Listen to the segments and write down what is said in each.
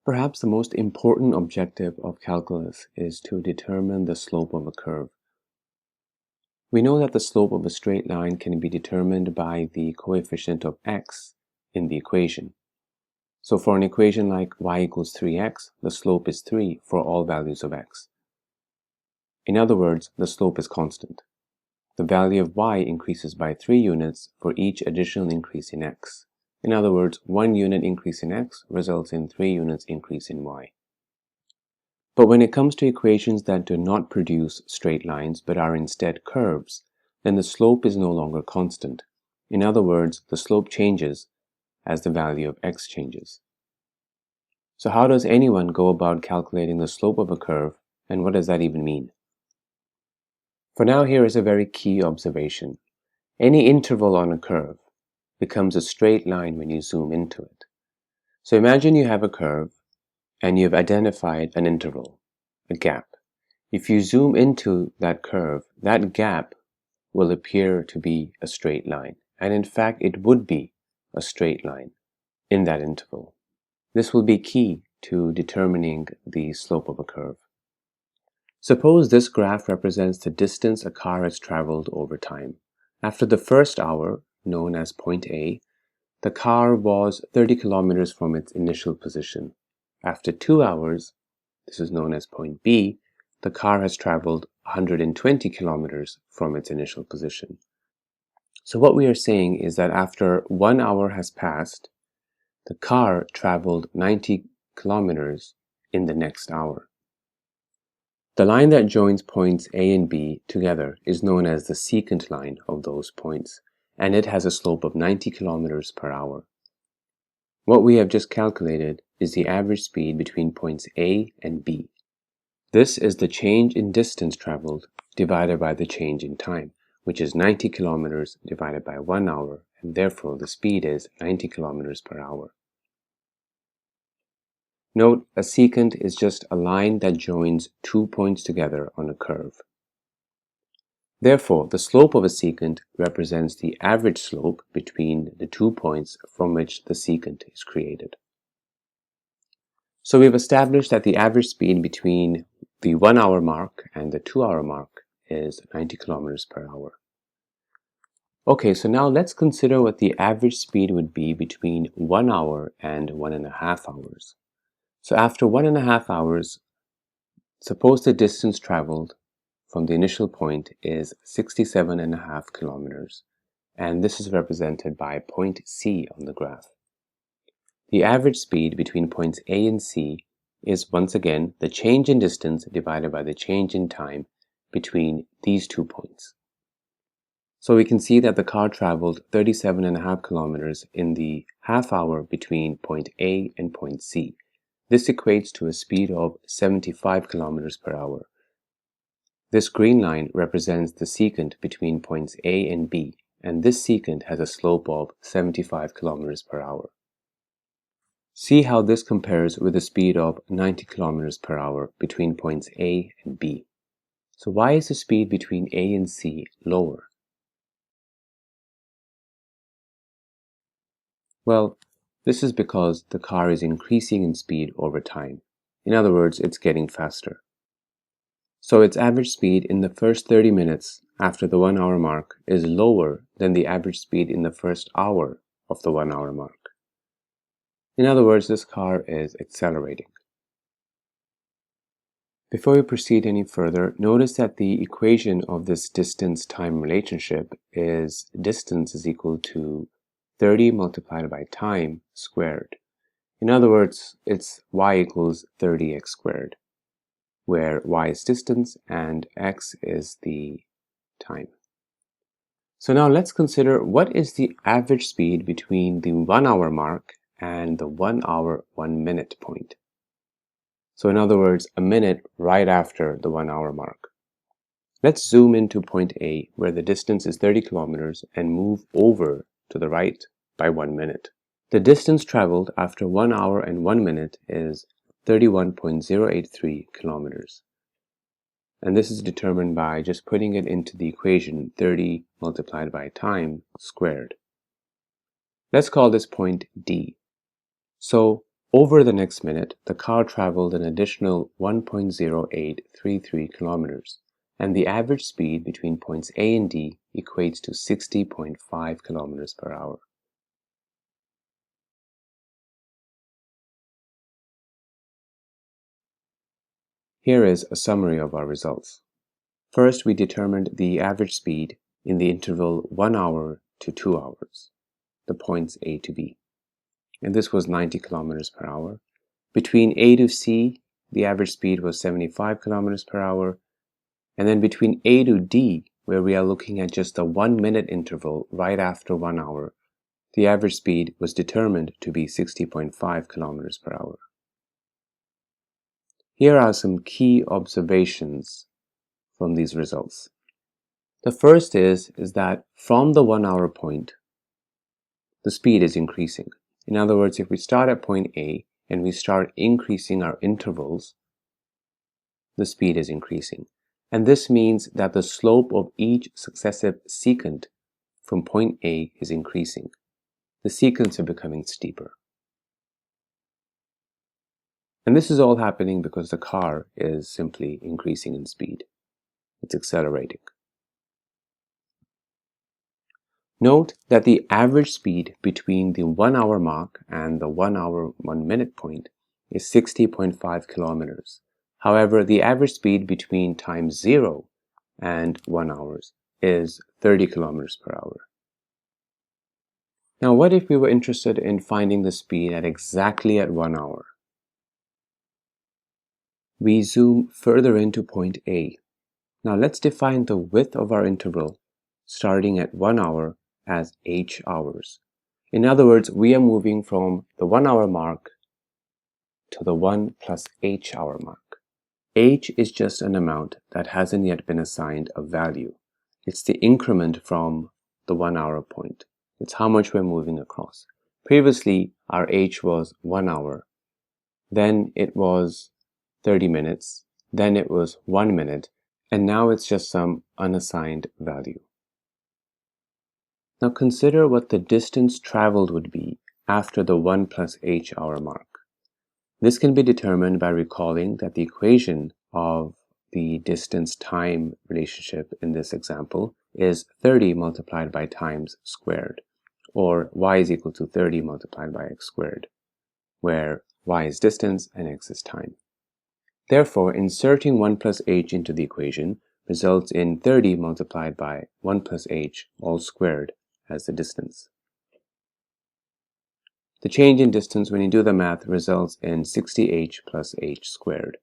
Perhaps the most important objective of calculus is to determine the slope of a curve. We know that the slope of a straight line can be determined by the coefficient of x in the equation. So for an equation like y equals 3x, the slope is 3 for all values of x. In other words, the slope is constant. The value of y increases by 3 units for each additional increase in x. In other words, 1 unit increase in x results in 3 units increase in y. But when it comes to equations that do not produce straight lines but are instead curves, then the slope is no longer constant. In other words, the slope changes as the value of x changes. So how does anyone go about calculating the slope of a curve, and what does that even mean? For now, here is a very key observation. Any interval on a curve becomes a straight line when you zoom into it. So imagine you have a curve and you've identified an interval, a gap. If you zoom into that curve, that gap will appear to be a straight line. And in fact, it would be a straight line in that interval. This will be key to determining the slope of a curve. Suppose this graph represents the distance a car has traveled over time. After the first hour, known as point A, the car was 30 kilometers from its initial position. After 2 hours, this is known as point B, the car has traveled 120 kilometers from its initial position. So what we are saying is that after 1 hour has passed, the car traveled 90 kilometers in the next hour. The line that joins points A and B together is known as the secant line of those points, and it has a slope of 90 kilometers per hour. What we have just calculated is the average speed between points A and B. This is the change in distance traveled divided by the change in time, which is 90 kilometers divided by 1 hour, and therefore the speed is 90 kilometers per hour. Note, a secant is just a line that joins 2 points together on a curve. Therefore, the slope of a secant represents the average slope between the 2 points from which the secant is created. So we've established that the average speed between the 1 hour mark and the 2 hour mark is 90 kilometers per hour. Okay, so now let's consider what the average speed would be between 1 hour and 1.5 hours. So after 1.5 hours, suppose the distance traveled from the initial point is 67.5 kilometers, and this is represented by point C on the graph. The average speed between points A and C is once again the change in distance divided by the change in time between these 2 points. So we can see that the car traveled 37.5 kilometers in the half hour between point A and point C. This equates to a speed of 75 kilometers per hour. This green line represents the secant between points A and B, and this secant has a slope of 75 kilometers per hour. See how this compares with the speed of 90 kilometers per hour between points A and B. So why is the speed between A and C lower? Well, this is because the car is increasing in speed over time. In other words, it's getting faster. So its average speed in the first 30 minutes after the 1 hour mark is lower than the average speed in the first hour of the 1 hour mark. In other words, this car is accelerating. Before we proceed any further, notice that the equation of this distance-time relationship is distance is equal to 30 multiplied by time squared. In other words, it's y equals 30x squared, where y is distance and x is the time. So now let's consider what is the average speed between the 1 hour mark and the 1 hour 1 minute point. So in other words, a minute right after the 1 hour mark. Let's zoom into point A, where the distance is 30 kilometers, and move over to the right by 1 minute. The distance traveled after 1 hour and 1 minute is 31.083 kilometers. And this is determined by just putting it into the equation 30 multiplied by time squared. Let's call this point D. So Over the next minute, the car traveled an additional 1.0833 kilometers, and the average speed between points A and D equates to 60.5 kilometers per hour. Here is a summary of our results. First, we determined the average speed in the interval 1 hour to 2 hours, the points A to B, and this was 90 kilometers per hour. Between A to C, the average speed was 75 kilometers per hour, and then between A to D, where we are looking at just a 1 minute interval right after 1 hour, the average speed was determined to be 60.5 kilometers per hour. Here are some key observations from these results. The first is that from the 1 hour point, the speed is increasing. In other words, if we start at point A and we start increasing our intervals, the speed is increasing. And this means that the slope of each successive secant from point A is increasing. The secants are becoming steeper. And this is all happening because the car is simply increasing in speed. It's accelerating. Note that the average speed between the 1 hour mark and the 1 hour 1 minute point is 60.5 kilometers. However, the average speed between time 0 and 1 hour is 30 kilometers per hour. Now, what if we were interested in finding the speed at exactly at 1 hour? We zoom further into point A. Now let's define the width of our interval starting at 1 hour as h hours. In other words, we are moving from the 1 hour mark to the 1 plus h hour mark. H is just an amount that hasn't yet been assigned a value. It's the increment from the 1 hour point. It's how much we're moving across. Previously, our h was 1 hour. Then it was 30 minutes. Then it was 1 minute. And now it's just some unassigned value. Now consider what the distance traveled would be after the 1 plus h hour mark. This can be determined by recalling that the equation of the distance-time relationship in this example is 30 multiplied by times squared, or y is equal to 30 multiplied by x squared, where y is distance and x is time. Therefore, inserting 1 plus h into the equation results in 30 multiplied by 1 plus h all squared as the distance. The change in distance when you do the math results in 60h plus h squared.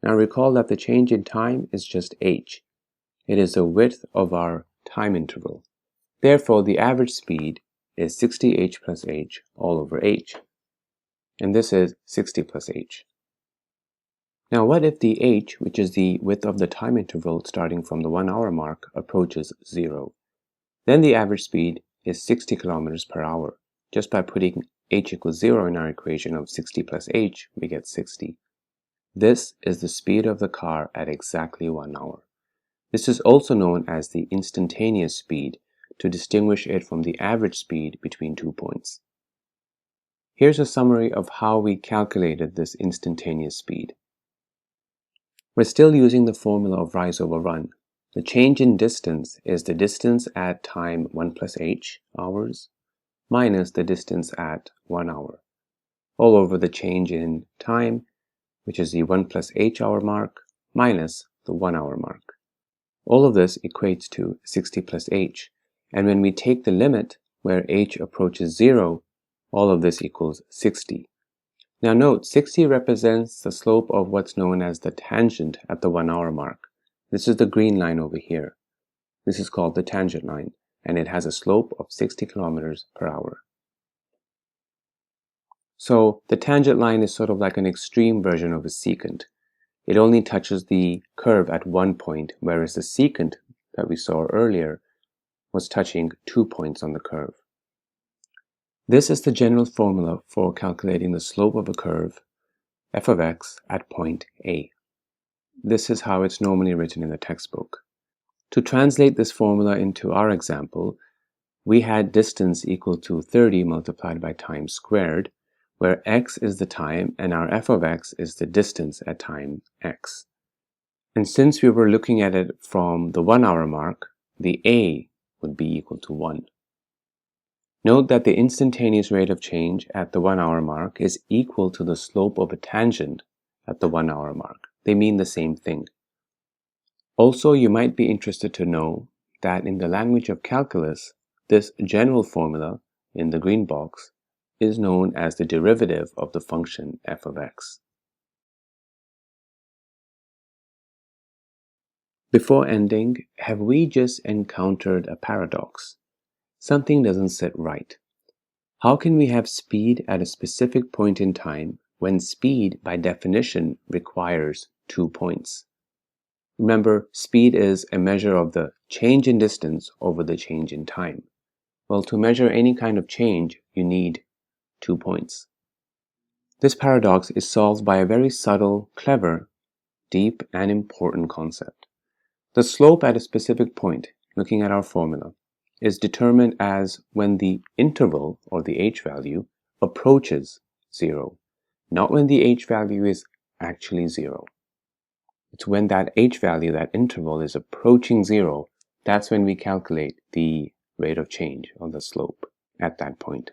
Now recall that the change in time is just h. It is the width of our time interval. Therefore, the average speed is 60h plus h all over h. And this is 60 plus h. Now what if the h, which is the width of the time interval starting from the 1 hour mark, approaches 0? Then the average speed is 60 kilometers per hour. Just by putting h equals 0 in our equation of 60 plus h, we get 60. This is the speed of the car at exactly 1 hour. This is also known as the instantaneous speed, to distinguish it from the average speed between 2 points. Here's a summary of how we calculated this instantaneous speed. We're still using the formula of rise over run. The change in distance is the distance at time 1 plus h hours minus the distance at 1 hour, all over the change in time, which is the 1 plus h hour mark minus the 1 hour mark. All of this equates to 60 plus h, and when we take the limit where h approaches 0, all of this equals 60. Now note, 60 represents the slope of what's known as the tangent at the 1 hour mark. This is the green line over here. This is called the tangent line, and it has a slope of 60 kilometers per hour. So the tangent line is sort of like an extreme version of a secant. It only touches the curve at one point, whereas the secant that we saw earlier was touching 2 points on the curve. This is the general formula for calculating the slope of a curve, f of x, at point A. This is how it's normally written in the textbook. To translate this formula into our example, we had distance equal to 30 multiplied by time squared, where x is the time and our f of x is the distance at time x. And since we were looking at it from the 1 hour mark, the a would be equal to 1. Note that the instantaneous rate of change at the 1 hour mark is equal to the slope of a tangent at the 1 hour mark. They mean the same thing. Also, you might be interested to know that in the language of calculus, this general formula in the green box is known as the derivative of the function f of x. Before ending, have we just encountered a paradox? Something doesn't sit right. How can we have speed at a specific point in time when speed, by definition, requires 2 points? Remember, speed is a measure of the change in distance over the change in time. Well, to measure any kind of change, you need 2 points. This paradox is solved by a very subtle, clever, deep, and important concept. The slope at a specific point, looking at our formula, is determined as when the interval, or the h value, approaches 0, not when the h value is actually 0. It's when that h value, that interval, is approaching 0, that's when we calculate the rate of change, or the slope, at that point.